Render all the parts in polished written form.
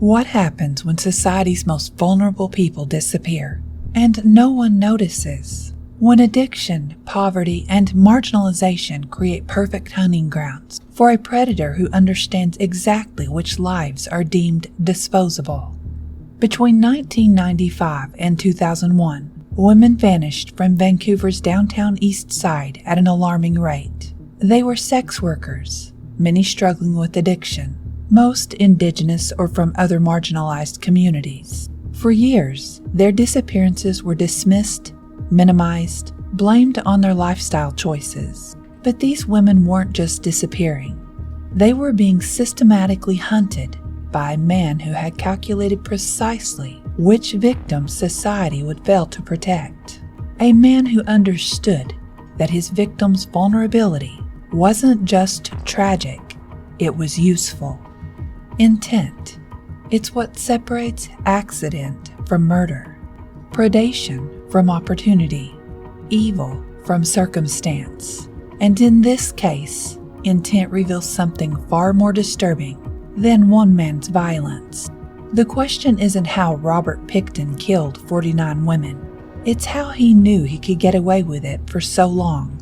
What happens when society's most vulnerable people disappear and no one notices? When addiction, poverty, and marginalization create perfect hunting grounds for a predator who understands exactly which lives are deemed disposable. Between 1995 and 2001, women vanished from Vancouver's downtown Eastside at an alarming rate. They were sex workers, many struggling with addiction, most Indigenous or from other marginalized communities. For years, their disappearances were dismissed, minimized, blamed on their lifestyle choices. But these women weren't just disappearing. They were being systematically hunted by a man who had calculated precisely which victims society would fail to protect. A man who understood that his victims' vulnerability wasn't just tragic, it was useful. Intent. It's what separates accident from murder, predation from opportunity, evil from circumstance. And in this case, intent reveals something far more disturbing than one man's violence. The question isn't how Robert Pickton killed 49 women. It's how he knew he could get away with it for so long,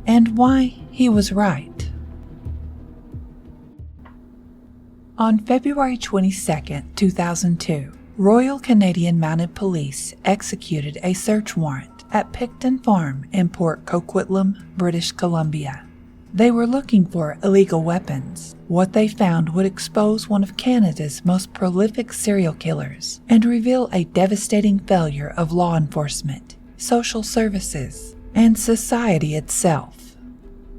and why he was right. On February 22, 2002, Royal Canadian Mounted Police executed a search warrant at Pickton Farm in Port Coquitlam, British Columbia. They were looking for illegal weapons. What they found would expose one of Canada's most prolific serial killers and reveal a devastating failure of law enforcement, social services, and society itself.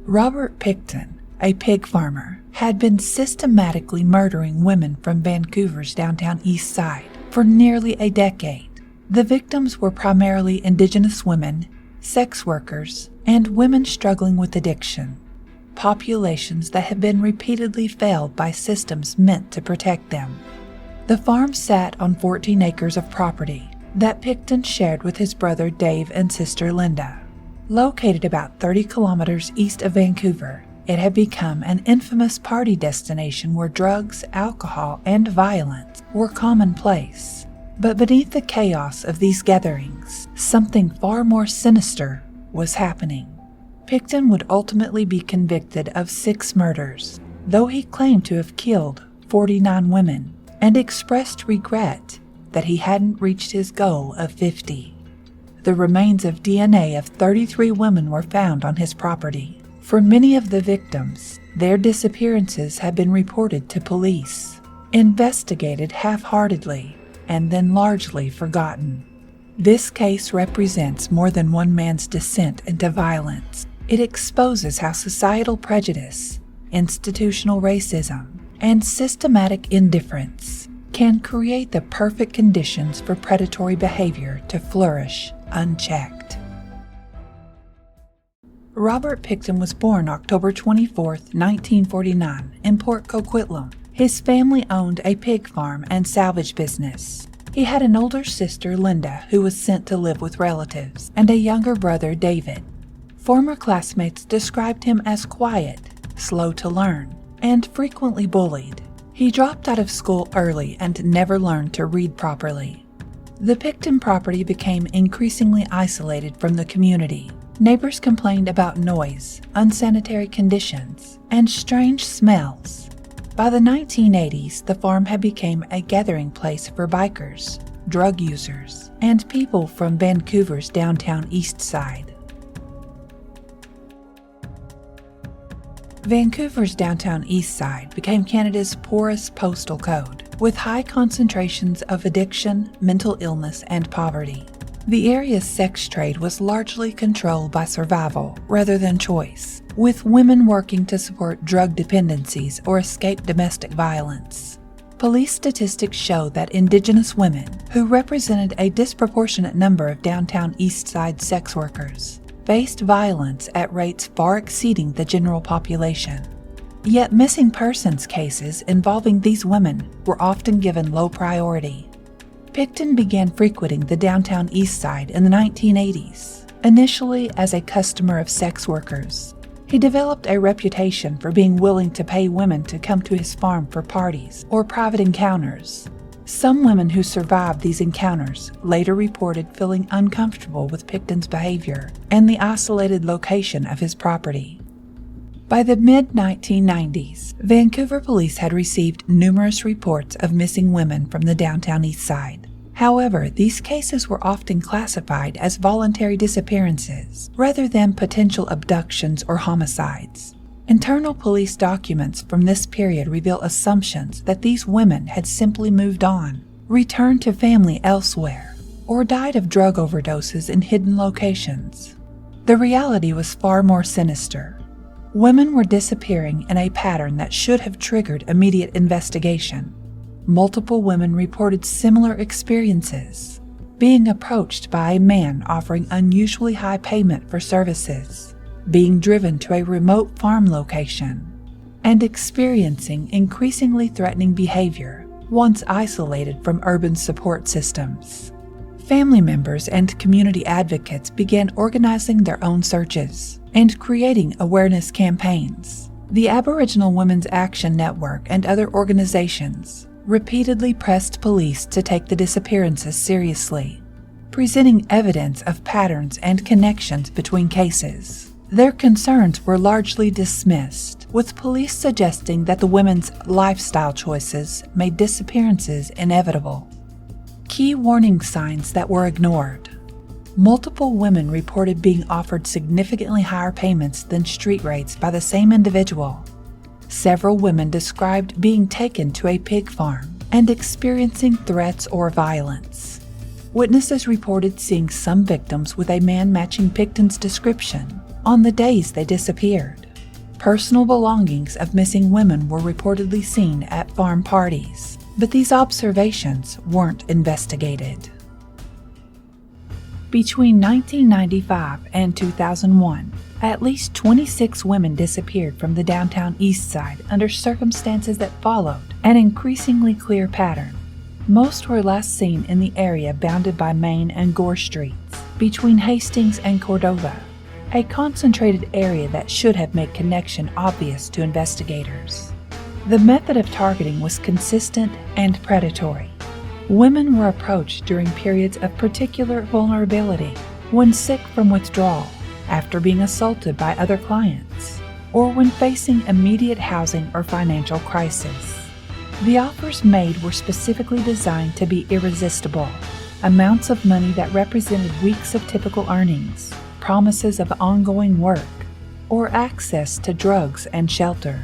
Robert Pickton, a pig farmer, had been systematically murdering women from Vancouver's downtown Eastside for nearly a decade. The victims were primarily Indigenous women, sex workers, and women struggling with addiction, populations that had been repeatedly failed by systems meant to protect them. The farm sat on 14 acres of property that Pickton shared with his brother Dave and sister Linda. Located about 30 kilometers east of Vancouver, it had become an infamous party destination where drugs, alcohol, and violence were commonplace. But beneath the chaos of these gatherings, something far more sinister was happening. Pickton would ultimately be convicted of 6 murders, though he claimed to have killed 49 women and expressed regret that he hadn't reached his goal of 50. The remains of DNA of 33 women were found on his property. For many of the victims, their disappearances had been reported to police, investigated half-heartedly, and then largely forgotten. This case represents more than one man's descent into violence. It exposes how societal prejudice, institutional racism, and systematic indifference can create the perfect conditions for predatory behavior to flourish unchecked. Robert Pickton was born October 24, 1949, in Port Coquitlam. His family owned a pig farm and salvage business. He had an older sister, Linda, who was sent to live with relatives, and a younger brother, David. Former classmates described him as quiet, slow to learn, and frequently bullied. He dropped out of school early and never learned to read properly. The Pickton property became increasingly isolated from the community. Neighbors complained about noise, unsanitary conditions, and strange smells. By the 1980s, the farm had become a gathering place for bikers, drug users, and people from Vancouver's downtown Eastside. Vancouver's downtown Eastside became Canada's poorest postal code, with high concentrations of addiction, mental illness, and poverty. The area's sex trade was largely controlled by survival rather than choice, with women working to support drug dependencies or escape domestic violence. Police statistics show that Indigenous women, who represented a disproportionate number of downtown Eastside sex workers, faced violence at rates far exceeding the general population. Yet missing persons cases involving these women were often given low priority. Pickton began frequenting the downtown Eastside in the 1980s, initially as a customer of sex workers. He developed a reputation for being willing to pay women to come to his farm for parties or private encounters. Some women who survived these encounters later reported feeling uncomfortable with Pickton's behavior and the isolated location of his property. By the mid-1990s, Vancouver police had received numerous reports of missing women from the downtown Eastside. However, these cases were often classified as voluntary disappearances rather than potential abductions or homicides. Internal police documents from this period reveal assumptions that these women had simply moved on, returned to family elsewhere, or died of drug overdoses in hidden locations. The reality was far more sinister. Women were disappearing in a pattern that should have triggered immediate investigation. Multiple women reported similar experiences, being approached by a man offering unusually high payment for services, being driven to a remote farm location, and experiencing increasingly threatening behavior once isolated from urban support systems. Family members and community advocates began organizing their own searches and creating awareness campaigns. The Aboriginal Women's Action Network and other organizations repeatedly pressed police to take the disappearances seriously, presenting evidence of patterns and connections between cases. Their concerns were largely dismissed, with police suggesting that the women's lifestyle choices made disappearances inevitable. Key warning signs that were ignored. Multiple women reported being offered significantly higher payments than street rates by the same individual. Several women described being taken to a pig farm and experiencing threats or violence. Witnesses reported seeing some victims with a man matching Pickton's description on the days they disappeared. Personal belongings of missing women were reportedly seen at farm parties, but these observations weren't investigated. Between 1995 and 2001, at least 26 women disappeared from the downtown Eastside under circumstances that followed an increasingly clear pattern. Most were last seen in the area bounded by Main and Gore Streets, between Hastings and Cordova, a concentrated area that should have made connection obvious to investigators. The method of targeting was consistent and predatory. Women were approached during periods of particular vulnerability, when sick from withdrawal, after being assaulted by other clients, or when facing immediate housing or financial crisis. The offers made were specifically designed to be irresistible, amounts of money that represented weeks of typical earnings, promises of ongoing work, or access to drugs and shelter.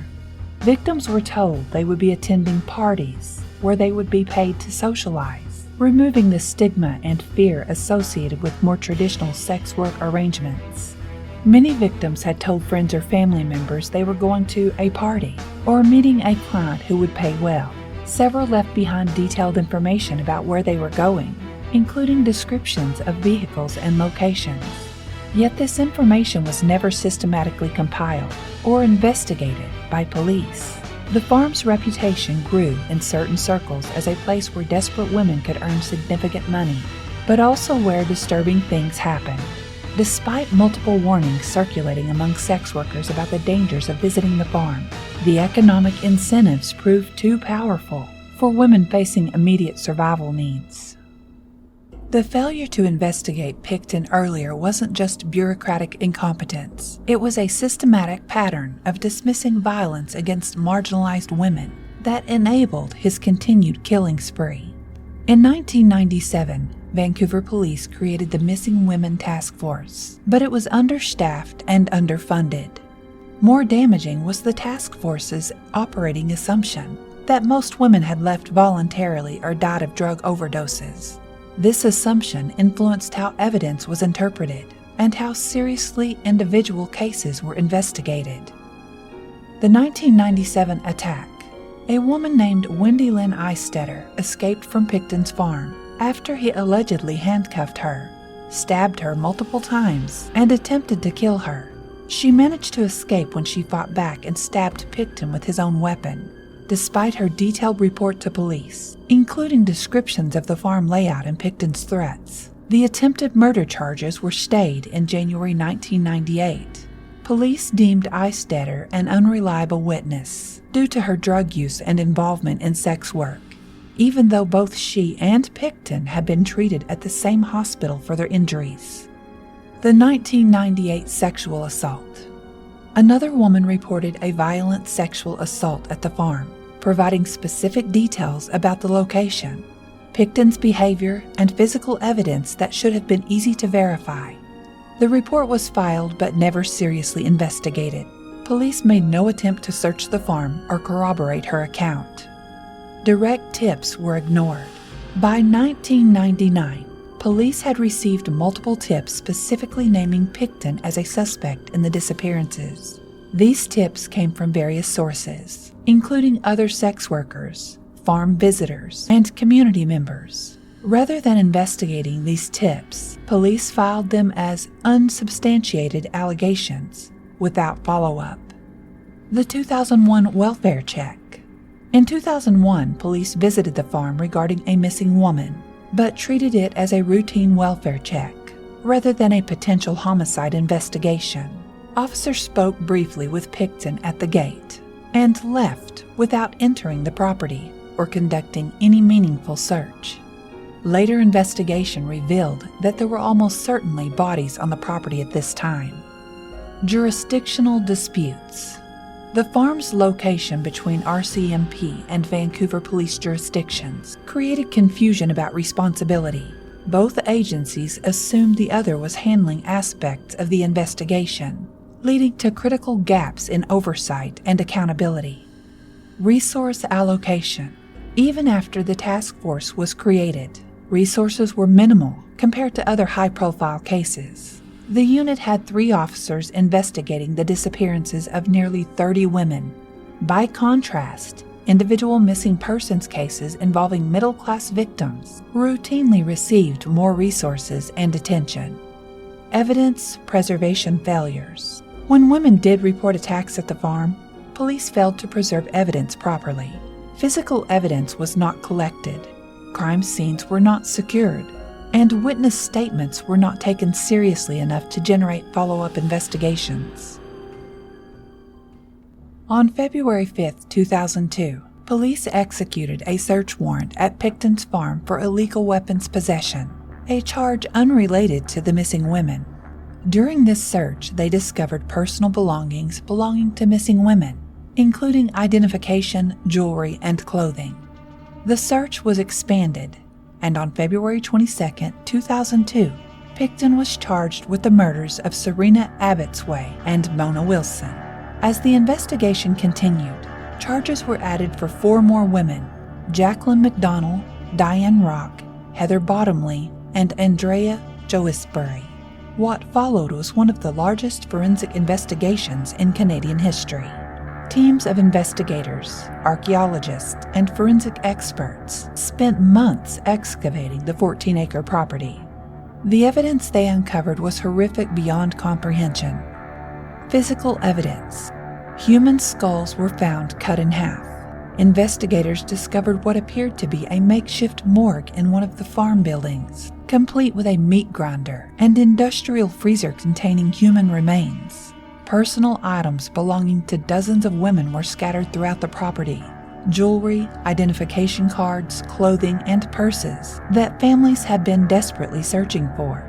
Victims were told they would be attending parties where they would be paid to socialize, removing the stigma and fear associated with more traditional sex work arrangements. Many victims had told friends or family members they were going to a party or meeting a client who would pay well. Several left behind detailed information about where they were going, including descriptions of vehicles and locations. Yet this information was never systematically compiled or investigated by police. The farm's reputation grew in certain circles as a place where desperate women could earn significant money, but also where disturbing things happened. Despite multiple warnings circulating among sex workers about the dangers of visiting the farm, the economic incentives proved too powerful for women facing immediate survival needs. The failure to investigate Pickton earlier wasn't just bureaucratic incompetence. It was a systematic pattern of dismissing violence against marginalized women that enabled his continued killing spree. In 1997, Vancouver police created the Missing Women Task Force, but it was understaffed and underfunded. More damaging was the task force's operating assumption that most women had left voluntarily or died of drug overdoses. This assumption influenced how evidence was interpreted and how seriously individual cases were investigated. The 1997 attack. A woman named Wendy Lynn Eistetter escaped from Pickton's farm after he allegedly handcuffed her, stabbed her multiple times, and attempted to kill her. She managed to escape when she fought back and stabbed Pickton with his own weapon. Despite her detailed report to police, including descriptions of the farm layout and Pickton's threats, the attempted murder charges were stayed in January 1998. Police deemed Eistetter an unreliable witness due to her drug use and involvement in sex work. even though both she and Pickton had been treated at the same hospital for their injuries. The 1998 sexual assault. Another woman reported a violent sexual assault at the farm, providing specific details about the location, Pickton's behavior, and physical evidence that should have been easy to verify. The report was filed but never seriously investigated. Police made no attempt to search the farm or corroborate her account. Direct tips were ignored. By 1999, police had received multiple tips specifically naming Pickton as a suspect in the disappearances. These tips came from various sources, including other sex workers, farm visitors, and community members. Rather than investigating these tips, police filed them as unsubstantiated allegations without follow-up. The 2001 welfare check. In 2001, police visited the farm regarding a missing woman, but treated it as a routine welfare check rather than a potential homicide investigation. Officers spoke briefly with Pickton at the gate and left without entering the property or conducting any meaningful search. Later investigation revealed that there were almost certainly bodies on the property at this time. Jurisdictional disputes. The farm's location between RCMP and Vancouver police jurisdictions created confusion about responsibility. Both agencies assumed the other was handling aspects of the investigation, leading to critical gaps in oversight and accountability. Resource allocation. Even after the task force was created, resources were minimal compared to other high-profile cases. The unit had 3 officers investigating the disappearances of nearly 30 women. By contrast, individual missing persons cases involving middle-class victims routinely received more resources and attention. Evidence preservation failures. When women did report attacks at the farm, police failed to preserve evidence properly. Physical evidence was not collected, crime scenes were not secured, and witness statements were not taken seriously enough to generate follow-up investigations. On February 5, 2002, police executed a search warrant at Pickton's farm for illegal weapons possession, a charge unrelated to the missing women. During this search, they discovered personal belongings belonging to missing women, including identification, jewelry, and clothing. The search was expanded, and on February 22, 2002, Pickton was charged with the murders of Serena Abbotsway and Mona Wilson. As the investigation continued, charges were added for 4 more women: Jacqueline McDonald, Diane Rock, Heather Bottomley, and Andrea Joisbury. What followed was one of the largest forensic investigations in Canadian history. Teams of investigators, archaeologists, and forensic experts spent months excavating the 14-acre property. The evidence they uncovered was horrific beyond comprehension. Physical evidence. Human skulls were found cut in half. Investigators discovered what appeared to be a makeshift morgue in one of the farm buildings, complete with a meat grinder and industrial freezer containing human remains. Personal items belonging to dozens of women were scattered throughout the property. Jewelry, identification cards, clothing, and purses that families had been desperately searching for.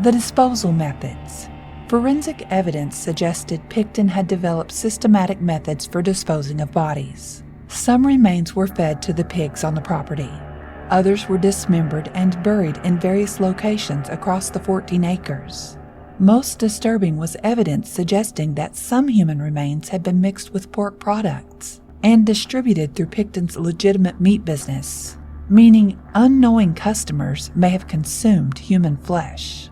The disposal methods. Forensic evidence suggested Pickton had developed systematic methods for disposing of bodies. Some remains were fed to the pigs on the property. Others were dismembered and buried in various locations across the 14 acres. Most disturbing was evidence suggesting that some human remains had been mixed with pork products and distributed through Pickton's legitimate meat business, meaning unknowing customers may have consumed human flesh.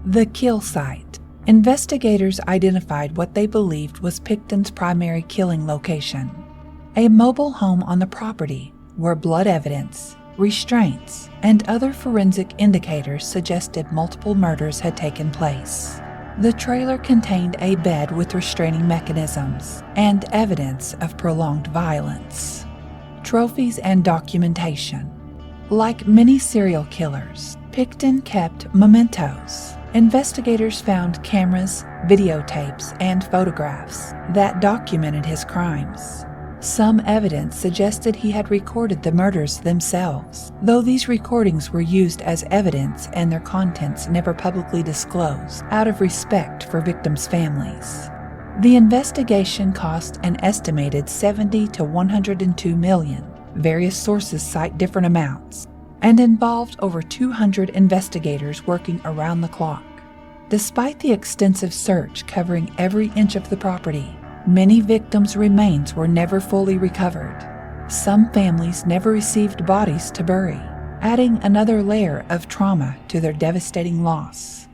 The kill site. Investigators identified what they believed was Pickton's primary killing location, a mobile home on the property where blood evidence, restraints, and other forensic indicators suggested multiple murders had taken place. The trailer contained a bed with restraining mechanisms and evidence of prolonged violence. Trophies and documentation. Like many serial killers, Pickton kept mementos. Investigators found cameras, videotapes, and photographs that documented his crimes. Some evidence suggested he had recorded the murders themselves, though these recordings were used as evidence and their contents never publicly disclosed, out of respect for victims' families. The investigation cost an estimated $70 to $102 million. Various sources cite different amounts, and involved over 200 investigators working around the clock. Despite the extensive search covering every inch of the property, many victims' remains were never fully recovered. Some families never received bodies to bury, adding another layer of trauma to their devastating loss.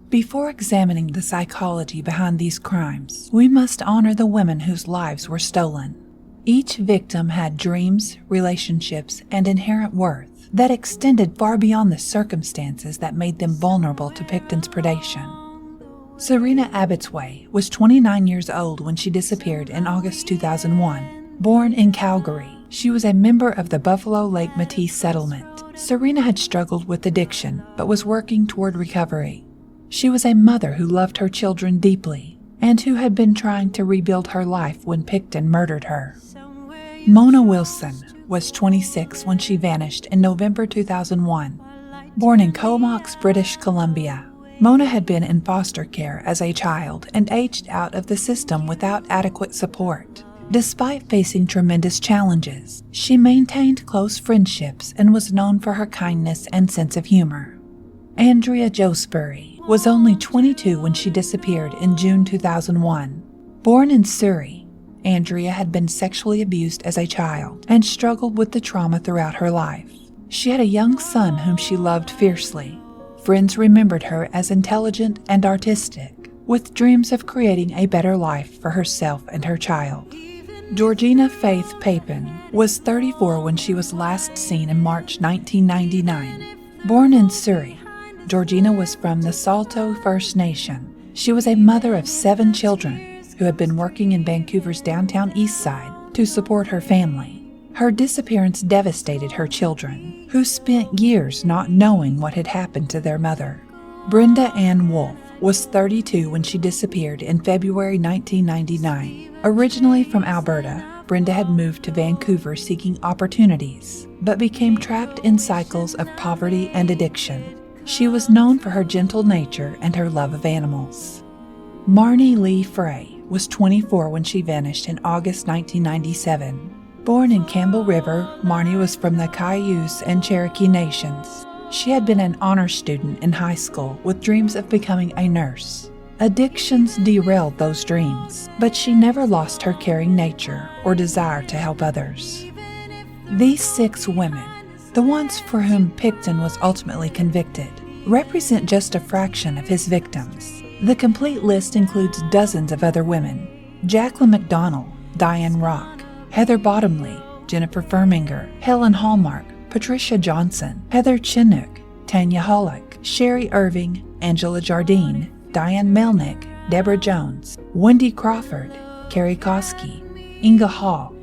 Before examining the psychology behind these crimes, we must honor the women whose lives were stolen. Each victim had dreams, relationships, and inherent worth that extended far beyond the circumstances that made them vulnerable to Pickton's predation. Serena Abbotsway was 29 years old when she disappeared in August 2001. Born in Calgary, she was a member of the Buffalo Lake Métis settlement. Serena had struggled with addiction but was working toward recovery. She was a mother who loved her children deeply and who had been trying to rebuild her life when Pickton murdered her. Mona Wilson was 26 when she vanished in November 2001. Born in Comox, British Columbia, Mona had been in foster care as a child and aged out of the system without adequate support. Despite facing tremendous challenges, she maintained close friendships and was known for her kindness and sense of humor. Andrea Joesbury was only 22 when she disappeared in June 2001. Born in Surrey, Andrea had been sexually abused as a child and struggled with the trauma throughout her life. She had a young son whom she loved fiercely. Friends remembered her as intelligent and artistic, with dreams of creating a better life for herself and her child. Georgina Faith Papin was 34 when she was last seen in March 1999. Born in Surrey, Georgina was from the Saulteaux First Nation. She was a mother of 7 children who had been working in Vancouver's downtown Eastside to support her family. Her disappearance devastated her children, who spent years not knowing what had happened to their mother. Brenda Ann Wolfe was 32 when she disappeared in February 1999. Originally from Alberta, Brenda had moved to Vancouver seeking opportunities, but became trapped in cycles of poverty and addiction. She was known for her gentle nature and her love of animals. Marnie Lee Frey was 24 when she vanished in August 1997. Born in Campbell River, Marnie was from the Cayuse and Cherokee Nations. She had been an honor student in high school with dreams of becoming a nurse. Addictions derailed those dreams, but she never lost her caring nature or desire to help others. These 6 women, the ones for whom Pickton was ultimately convicted, represent just a fraction of his victims. The complete list includes dozens of other women: Jacqueline McDonald, Diane Rock, Heather Bottomley, Jennifer Firminger, Helen Hallmark, Patricia Johnson, Heather Chinook, Tanya Hollick, Sherry Irving, Angela Jardine, Diane Melnick, Deborah Jones, Wendy Crawford, Carrie Koski, Inga Hall,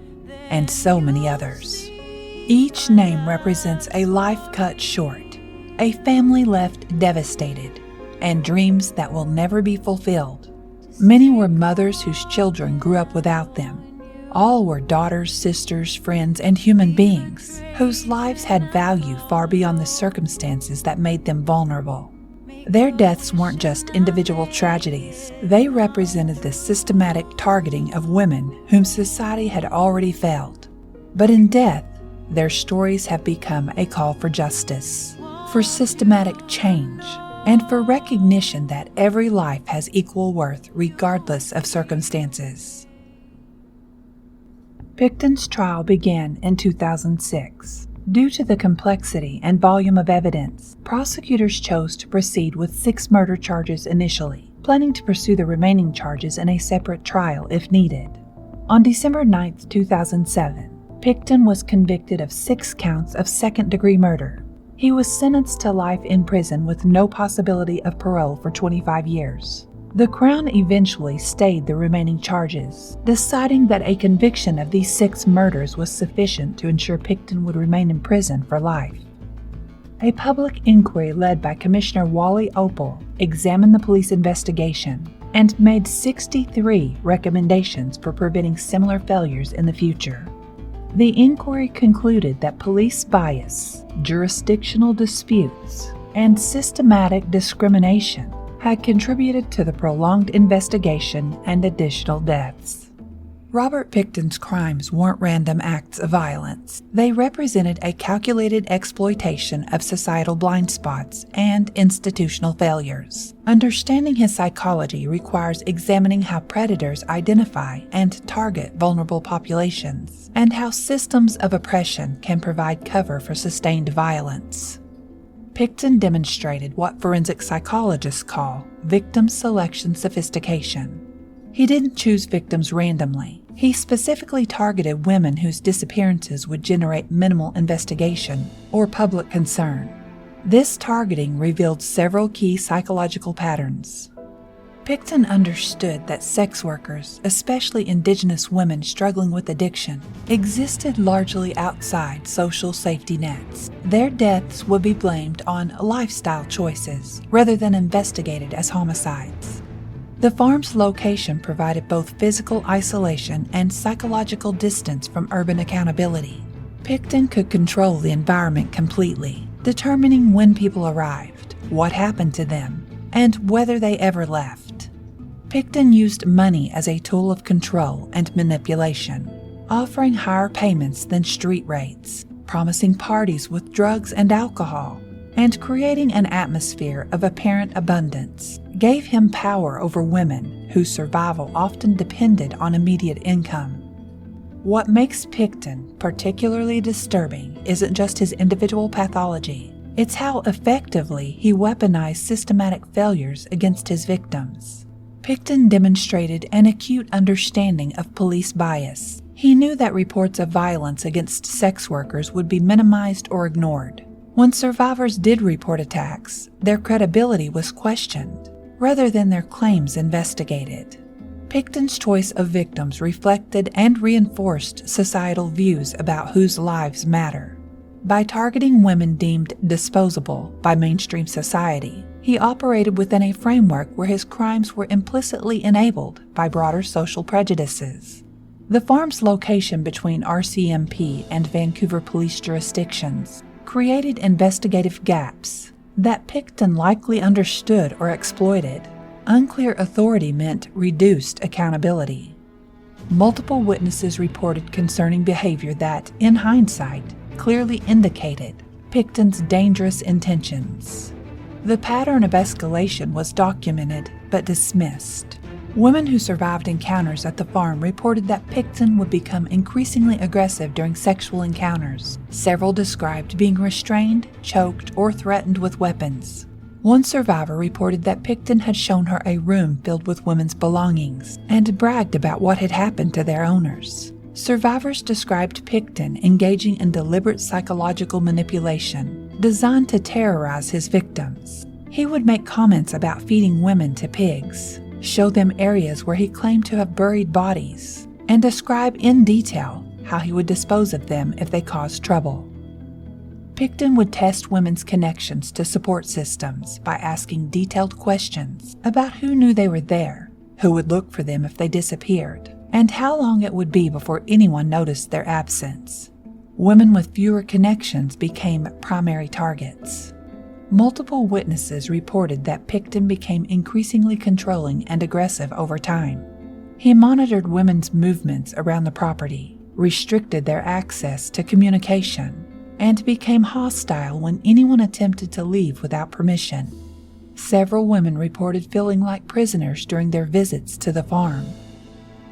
and so many others. Each name represents a life cut short, a family left devastated, and dreams that will never be fulfilled. Many were mothers whose children grew up without them. All were daughters, sisters, friends, and human beings whose lives had value far beyond the circumstances that made them vulnerable. Their deaths weren't just individual tragedies. They represented the systematic targeting of women whom society had already failed. But in death, their stories have become a call for justice, for systematic change, and for recognition that every life has equal worth regardless of circumstances. Pickton's trial began in 2006. Due to the complexity and volume of evidence, prosecutors chose to proceed with 6 murder charges initially, planning to pursue the remaining charges in a separate trial if needed. On December 9, 2007, Pickton was convicted of 6 counts of second-degree murder. He was sentenced to life in prison with no possibility of parole for 25 years. The Crown eventually stayed the remaining charges, deciding that a conviction of these 6 murders was sufficient to ensure Pickton would remain in prison for life. A public inquiry led by Commissioner Wally Opal examined the police investigation and made 63 recommendations for preventing similar failures in the future. The inquiry concluded that police bias, jurisdictional disputes, and systematic discrimination had contributed to the prolonged investigation and additional deaths. Robert Pickton's crimes weren't random acts of violence. They represented a calculated exploitation of societal blind spots and institutional failures. Understanding his psychology requires examining how predators identify and target vulnerable populations, and how systems of oppression can provide cover for sustained violence. Pickton demonstrated what forensic psychologists call victim selection sophistication. He didn't choose victims randomly. He specifically targeted women whose disappearances would generate minimal investigation or public concern. This targeting revealed several key psychological patterns. Pickton understood that sex workers, especially Indigenous women struggling with addiction, existed largely outside social safety nets. Their deaths would be blamed on lifestyle choices rather than investigated as homicides. The farm's location provided both physical isolation and psychological distance from urban accountability. Pickton could control the environment completely, determining when people arrived, what happened to them, and whether they ever left. Pickton used money as a tool of control and manipulation, offering higher payments than street rates, promising parties with drugs and alcohol, and creating an atmosphere of apparent abundance gave him power over women whose survival often depended on immediate income. What makes Pickton particularly disturbing isn't just his individual pathology, it's how effectively he weaponized systematic failures against his victims. Pickton demonstrated an acute understanding of police bias. He knew that reports of violence against sex workers would be minimized or ignored. When survivors did report attacks, their credibility was questioned, rather than their claims investigated. Pickton's choice of victims reflected and reinforced societal views about whose lives matter. By targeting women deemed disposable by mainstream society, he operated within a framework where his crimes were implicitly enabled by broader social prejudices. The farm's location between RCMP and Vancouver police jurisdictions created investigative gaps that Pickton likely understood or exploited. Unclear authority meant reduced accountability. Multiple witnesses reported concerning behavior that, in hindsight, clearly indicated Pickton's dangerous intentions. The pattern of escalation was documented but dismissed. Women who survived encounters at the farm reported that Pickton would become increasingly aggressive during sexual encounters. Several described being restrained, choked, or threatened with weapons. One survivor reported that Pickton had shown her a room filled with women's belongings and bragged about what had happened to their owners. Survivors described Pickton engaging in deliberate psychological manipulation designed to terrorize his victims. He would make comments about feeding women to pigs, show them areas where he claimed to have buried bodies, and describe in detail how he would dispose of them if they caused trouble. Pickton would test women's connections to support systems by asking detailed questions about who knew they were there, who would look for them if they disappeared, and how long it would be before anyone noticed their absence. Women with fewer connections became primary targets. Multiple witnesses reported that Pickton became increasingly controlling and aggressive over time. He monitored women's movements around the property, restricted their access to communication, and became hostile when anyone attempted to leave without permission. Several women reported feeling like prisoners during their visits to the farm.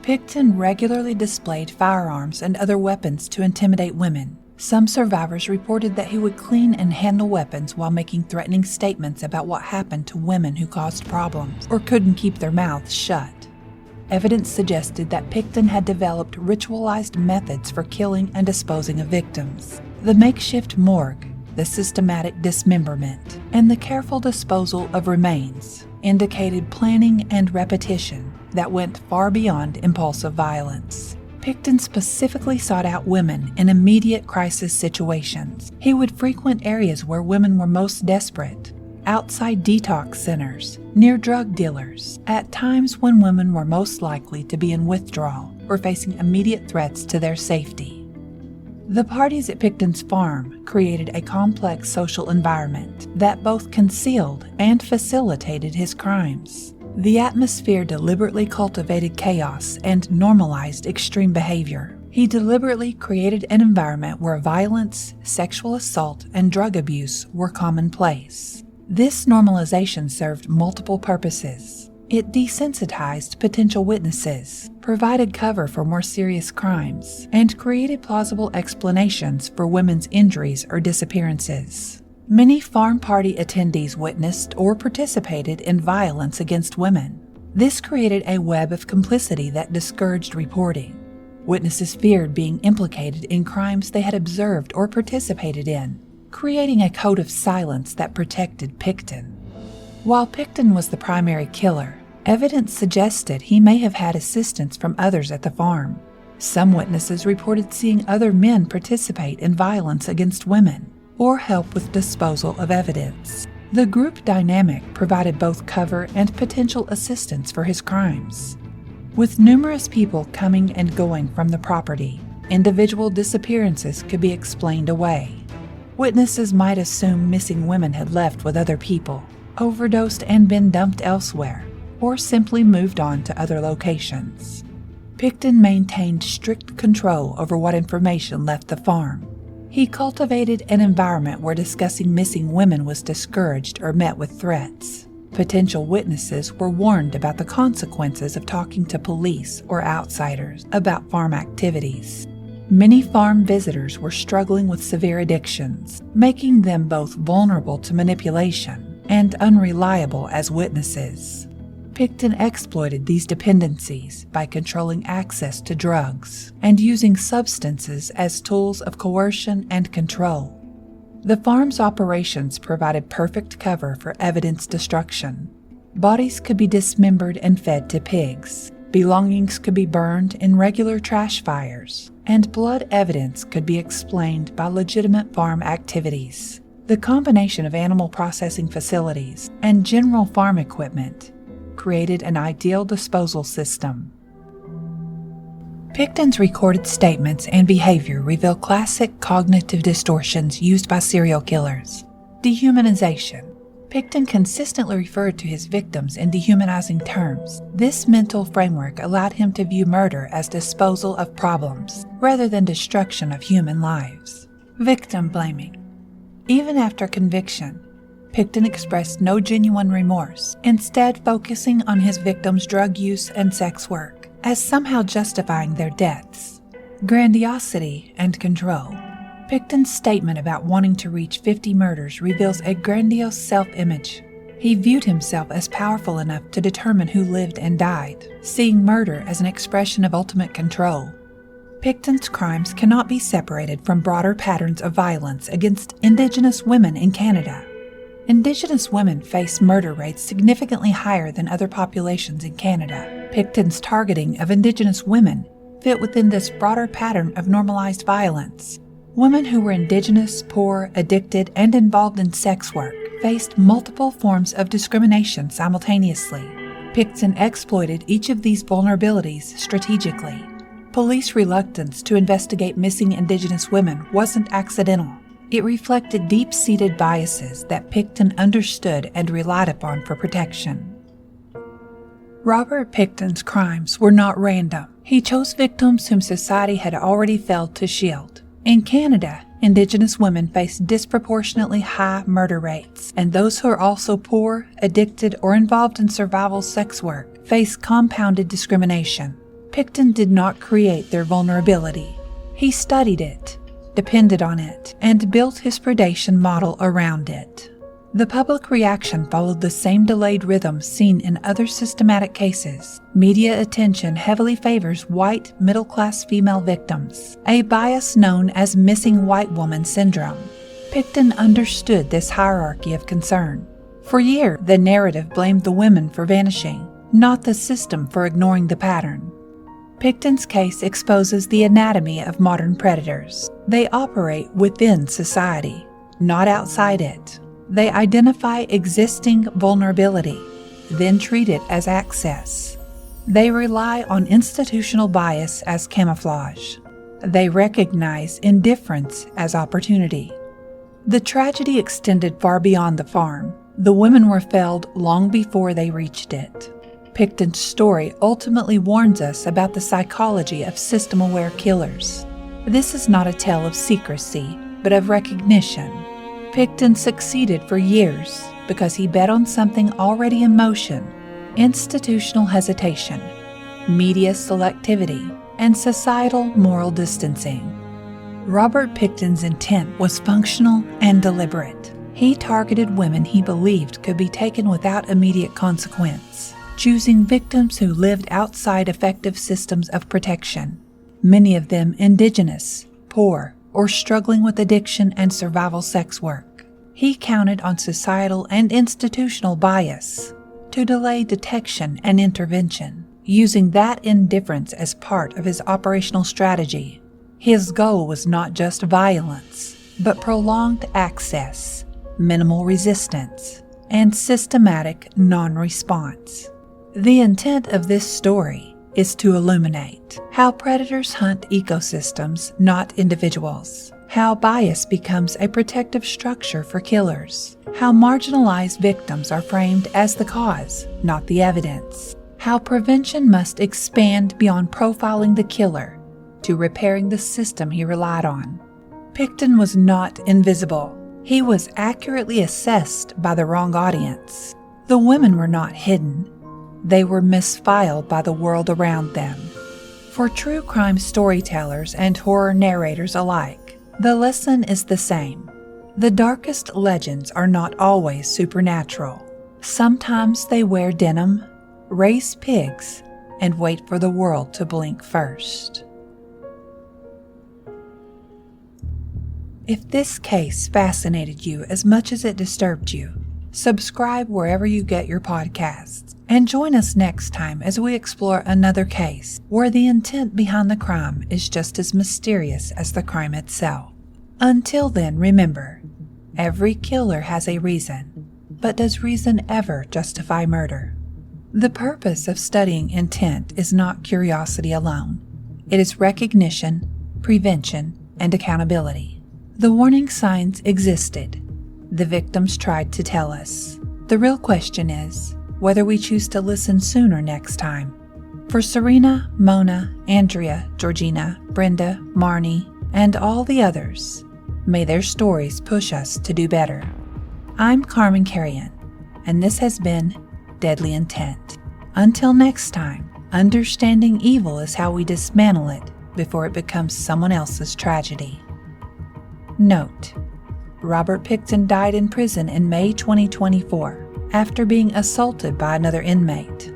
Pickton regularly displayed firearms and other weapons to intimidate women. Some survivors reported that he would clean and handle weapons while making threatening statements about what happened to women who caused problems or couldn't keep their mouths shut. Evidence suggested that Pickton had developed ritualized methods for killing and disposing of victims. The makeshift morgue, the systematic dismemberment, and the careful disposal of remains indicated planning and repetition that went far beyond impulsive violence. Pickton specifically sought out women in immediate crisis situations. He would frequent areas where women were most desperate, outside detox centers, near drug dealers, at times when women were most likely to be in withdrawal or facing immediate threats to their safety. The parties at Pickton's farm created a complex social environment that both concealed and facilitated his crimes. The atmosphere deliberately cultivated chaos and normalized extreme behavior. He deliberately created an environment where violence, sexual assault, and drug abuse were commonplace. This normalization served multiple purposes. It desensitized potential witnesses, provided cover for more serious crimes, and created plausible explanations for women's injuries or disappearances. Many farm party attendees witnessed or participated in violence against women. This created a web of complicity that discouraged reporting. Witnesses feared being implicated in crimes they had observed or participated in, creating a code of silence that protected Pickton. While Pickton was the primary killer, evidence suggested he may have had assistance from others at the farm. Some witnesses reported seeing other men participate in violence against women or help with disposal of evidence. The group dynamic provided both cover and potential assistance for his crimes. With numerous people coming and going from the property, individual disappearances could be explained away. Witnesses might assume missing women had left with other people, overdosed and been dumped elsewhere, or simply moved on to other locations. Pickton maintained strict control over what information left the farm. He cultivated an environment where discussing missing women was discouraged or met with threats. Potential witnesses were warned about the consequences of talking to police or outsiders about farm activities. Many farm visitors were struggling with severe addictions, making them both vulnerable to manipulation and unreliable as witnesses. Pickton exploited these dependencies by controlling access to drugs and using substances as tools of coercion and control. The farm's operations provided perfect cover for evidence destruction. Bodies could be dismembered and fed to pigs. Belongings could be burned in regular trash fires, and blood evidence could be explained by legitimate farm activities. The combination of animal processing facilities and general farm equipment created an ideal disposal system. Pickton's recorded statements and behavior reveal classic cognitive distortions used by serial killers. Dehumanization. Pickton consistently referred to his victims in dehumanizing terms. This mental framework allowed him to view murder as disposal of problems, rather than destruction of human lives. Victim blaming. Even after conviction, Pickton expressed no genuine remorse, instead focusing on his victims' drug use and sex work as somehow justifying their deaths. Grandiosity and control. Pickton's statement about wanting to reach 50 murders reveals a grandiose self-image. He viewed himself as powerful enough to determine who lived and died, seeing murder as an expression of ultimate control. Pickton's crimes cannot be separated from broader patterns of violence against Indigenous women in Canada. Indigenous women face murder rates significantly higher than other populations in Canada. Pickton's targeting of Indigenous women fit within this broader pattern of normalized violence. Women who were Indigenous, poor, addicted, and involved in sex work faced multiple forms of discrimination simultaneously. Pickton exploited each of these vulnerabilities strategically. Police reluctance to investigate missing Indigenous women wasn't accidental. It reflected deep-seated biases that Pickton understood and relied upon for protection. Robert Pickton's crimes were not random. He chose victims whom society had already failed to shield. In Canada, Indigenous women face disproportionately high murder rates, and those who are also poor, addicted, or involved in survival sex work face compounded discrimination. Pickton did not create their vulnerability. He studied it, depended on it, and built his predation model around it. The public reaction followed the same delayed rhythm seen in other systematic cases. Media attention heavily favors white, middle-class female victims, a bias known as missing white woman syndrome. Pickton understood this hierarchy of concern. For years, the narrative blamed the women for vanishing, not the system for ignoring the pattern. Pickton's case exposes the anatomy of modern predators. They operate within society, not outside it. They identify existing vulnerability, then treat it as access. They rely on institutional bias as camouflage. They recognize indifference as opportunity. The tragedy extended far beyond the farm. The women were felled long before they reached it. Pickton's story ultimately warns us about the psychology of system-aware killers. This is not a tale of secrecy, but of recognition. Pickton succeeded for years because he bet on something already in motion: institutional hesitation, media selectivity, and societal moral distancing. Robert Pickton's intent was functional and deliberate. He targeted women he believed could be taken without immediate consequence, choosing victims who lived outside effective systems of protection, many of them Indigenous, poor, or struggling with addiction and survival sex work. He counted on societal and institutional bias to delay detection and intervention, using that indifference as part of his operational strategy. His goal was not just violence, but prolonged access, minimal resistance, and systematic non-response. The intent of this story is to illuminate how predators hunt ecosystems, not individuals, how bias becomes a protective structure for killers, how marginalized victims are framed as the cause, not the evidence, how prevention must expand beyond profiling the killer to repairing the system he relied on. Pickton was not invisible. He was accurately assessed by the wrong audience. The women were not hidden. They were misfiled by the world around them. For true crime storytellers and horror narrators alike, the lesson is the same. The darkest legends are not always supernatural. Sometimes they wear denim, raise pigs, and wait for the world to blink first. If this case fascinated you as much as it disturbed you, subscribe wherever you get your podcasts, and join us next time as we explore another case where the intent behind the crime is just as mysterious as the crime itself. Until then, remember, every killer has a reason, but does reason ever justify murder? The purpose of studying intent is not curiosity alone. It is recognition, prevention, and accountability. The warning signs existed. The victims tried to tell us. The real question is whether we choose to listen sooner next time. For Serena, Mona, Andrea, Georgina, Brenda, Marnie, and all the others, may their stories push us to do better. I'm Carmen Carrion, and this has been Deadly Intent. Until next time, understanding evil is how we dismantle it before it becomes someone else's tragedy. Note: Robert Pickton died in prison in May 2024 after being assaulted by another inmate.